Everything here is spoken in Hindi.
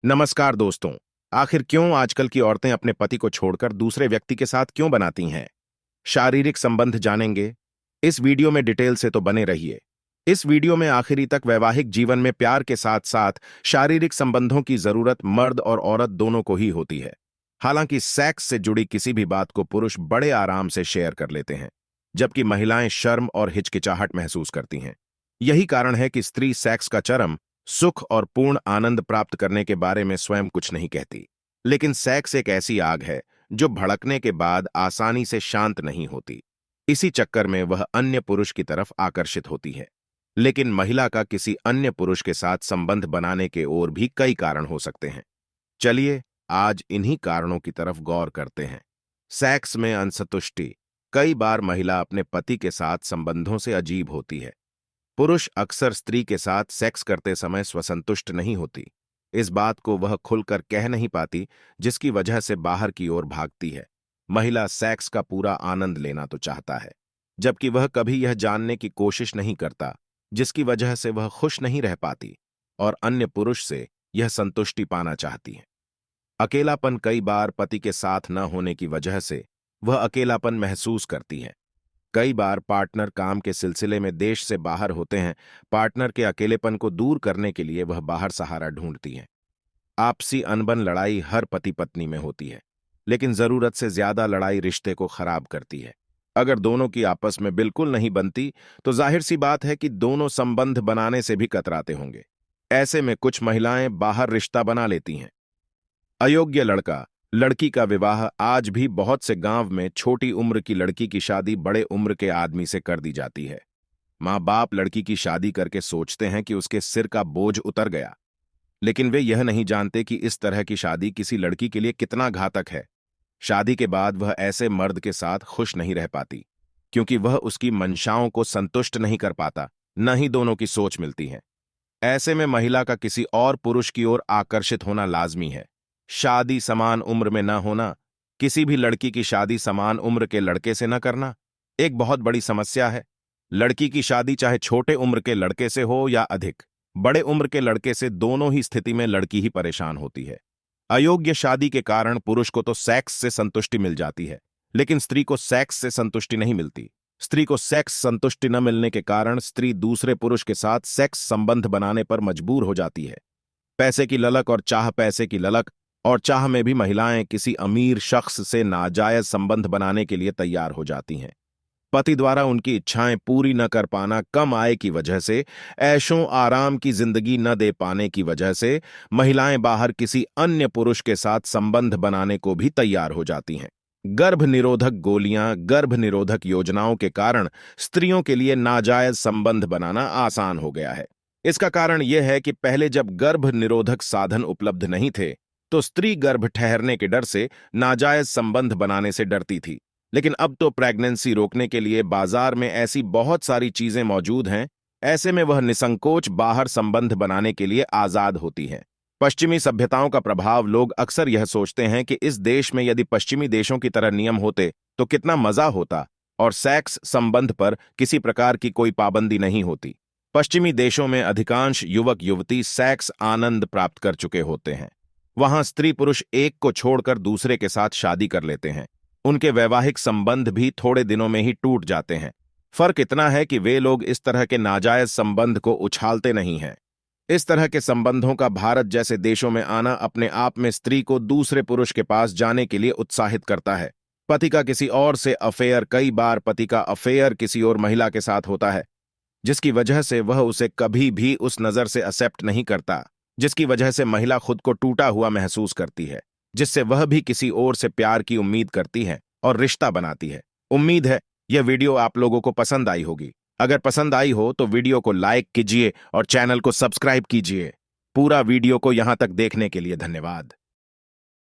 नमस्कार दोस्तों। आखिर क्यों आजकल की औरतें अपने पति को छोड़कर दूसरे व्यक्ति के साथ क्यों बनाती हैं? शारीरिक संबंध जानेंगे। इस वीडियो में डिटेल से तो बने रहिए। इस वीडियो में आखिरी तक वैवाहिक जीवन में प्यार के साथ साथ शारीरिक संबंधों की जरूरत मर्द और औरत दोनों को ही होती है। हालांकि सेक्स से जुड़ी किसी भी बात को पुरुष बड़े आराम से शेयर कर लेते हैं, जबकि महिलाएं शर्म और हिचकिचाहट महसूस करती हैं। यही कारण है कि स्त्री सेक्स का चरम सुख और पूर्ण आनंद प्राप्त करने के बारे में स्वयं कुछ नहीं कहती। लेकिन सेक्स एक ऐसी आग है जो भड़कने के बाद आसानी से शांत नहीं होती। इसी चक्कर में वह अन्य पुरुष की तरफ आकर्षित होती है। लेकिन महिला का किसी अन्य पुरुष के साथ संबंध बनाने के और भी कई कारण हो सकते हैं। चलिए आज इन्हीं कारणों की तरफ गौर करते हैं। सेक्स में असंतुष्टि। कई बार महिला अपने पति के साथ संबंधों से अजीब होती है। पुरुष अक्सर स्त्री के साथ सेक्स करते समय स्वसंतुष्ट नहीं होती। इस बात को वह खुलकर कह नहीं पाती, जिसकी वजह से बाहर की ओर भागती है। महिला सेक्स का पूरा आनंद लेना तो चाहता है, जबकि वह कभी यह जानने की कोशिश नहीं करता, जिसकी वजह से वह खुश नहीं रह पाती और अन्य पुरुष से यह संतुष्टि पाना चाहती है। अकेलापन। कई बार पति के साथ न होने की वजह से वह अकेलापन महसूस करती है। कई बार पार्टनर काम के सिलसिले में देश से बाहर होते हैं। पार्टनर के अकेलेपन को दूर करने के लिए वह बाहर सहारा ढूंढती हैं। आपसी अनबन। लड़ाई हर पति पत्नी में होती है, लेकिन जरूरत से ज्यादा लड़ाई रिश्ते को खराब करती है। अगर दोनों की आपस में बिल्कुल नहीं बनती, तो जाहिर सी बात है कि दोनों संबंध बनाने से भी कतराते होंगे। ऐसे में कुछ महिलाएं बाहर रिश्ता बना लेती हैं। अयोग्य लड़का लड़की का विवाह। आज भी बहुत से गांव में छोटी उम्र की लड़की की शादी बड़े उम्र के आदमी से कर दी जाती है। माँ बाप लड़की की शादी करके सोचते हैं कि उसके सिर का बोझ उतर गया, लेकिन वे यह नहीं जानते कि इस तरह की शादी किसी लड़की के लिए कितना घातक है। शादी के बाद वह ऐसे मर्द के साथ खुश नहीं रह पाती, क्योंकि वह उसकी मंशाओं को संतुष्ट नहीं कर पाता, न ही दोनों की सोच मिलती है। ऐसे में महिला का किसी और पुरुष की ओर आकर्षित होना लाजमी है। शादी समान उम्र में न होना। किसी भी लड़की की शादी समान उम्र के लड़के से न करना एक बहुत बड़ी समस्या है। लड़की की शादी चाहे छोटे उम्र के लड़के से हो या अधिक बड़े उम्र के लड़के से, दोनों ही स्थिति में लड़की ही परेशान होती है। अयोग्य शादी के कारण पुरुष को तो सेक्स से संतुष्टि मिल जाती है, लेकिन स्त्री को सेक्स से संतुष्टि नहीं मिलती। स्त्री को सेक्स संतुष्टि न मिलने के कारण स्त्री दूसरे पुरुष के साथ सेक्स संबंध बनाने पर मजबूर हो जाती है। पैसे की ललक और चाह। पैसे की ललक और चाह में भी महिलाएं किसी अमीर शख्स से नाजायज संबंध बनाने के लिए तैयार हो जाती हैं। पति द्वारा उनकी इच्छाएं पूरी न कर पाना, कम आय की वजह से, ऐशों आराम की जिंदगी न दे पाने की वजह से महिलाएं बाहर किसी अन्य पुरुष के साथ संबंध बनाने को भी तैयार हो जाती हैं। गर्भ निरोधक गोलियां। गर्भ निरोधक योजनाओं के कारण स्त्रियों के लिए नाजायज संबंध बनाना आसान हो गया है। इसका कारण यह है कि पहले जब गर्भ निरोधक साधन उपलब्ध नहीं थे, तो स्त्री गर्भ ठहरने के डर से नाजायज संबंध बनाने से डरती थी। लेकिन अब तो प्रेगनेंसी रोकने के लिए बाजार में ऐसी बहुत सारी चीजें मौजूद हैं। ऐसे में वह निसंकोच बाहर संबंध बनाने के लिए आजाद होती हैं। पश्चिमी सभ्यताओं का प्रभाव। लोग अक्सर यह सोचते हैं कि इस देश में यदि पश्चिमी देशों की तरह नियम होते तो कितना मजा होता, और सेक्स संबंध पर किसी प्रकार की कोई पाबंदी नहीं होती। पश्चिमी देशों में अधिकांश युवक युवती सेक्स आनंद प्राप्त कर चुके होते हैं। वहां स्त्री पुरुष एक को छोड़कर दूसरे के साथ शादी कर लेते हैं। उनके वैवाहिक संबंध भी थोड़े दिनों में ही टूट जाते हैं। फर्क इतना है कि वे लोग इस तरह के नाजायज संबंध को उछालते नहीं हैं। इस तरह के संबंधों का भारत जैसे देशों में आना अपने आप में स्त्री को दूसरे पुरुष के पास जाने के लिए उत्साहित करता है। पति का किसी और से अफेयर। कई बार पति का अफेयर किसी और महिला के साथ होता है, जिसकी वजह से वह उसे कभी भी उस नजर से एक्सेप्ट नहीं करता, जिसकी वजह से महिला खुद को टूटा हुआ महसूस करती है, जिससे वह भी किसी और से प्यार की उम्मीद करती है और रिश्ता बनाती है। उम्मीद है यह वीडियो आप लोगों को पसंद आई होगी। अगर पसंद आई हो तो वीडियो को लाइक कीजिए और चैनल को सब्सक्राइब कीजिए। पूरा वीडियो को यहां तक देखने के लिए धन्यवाद।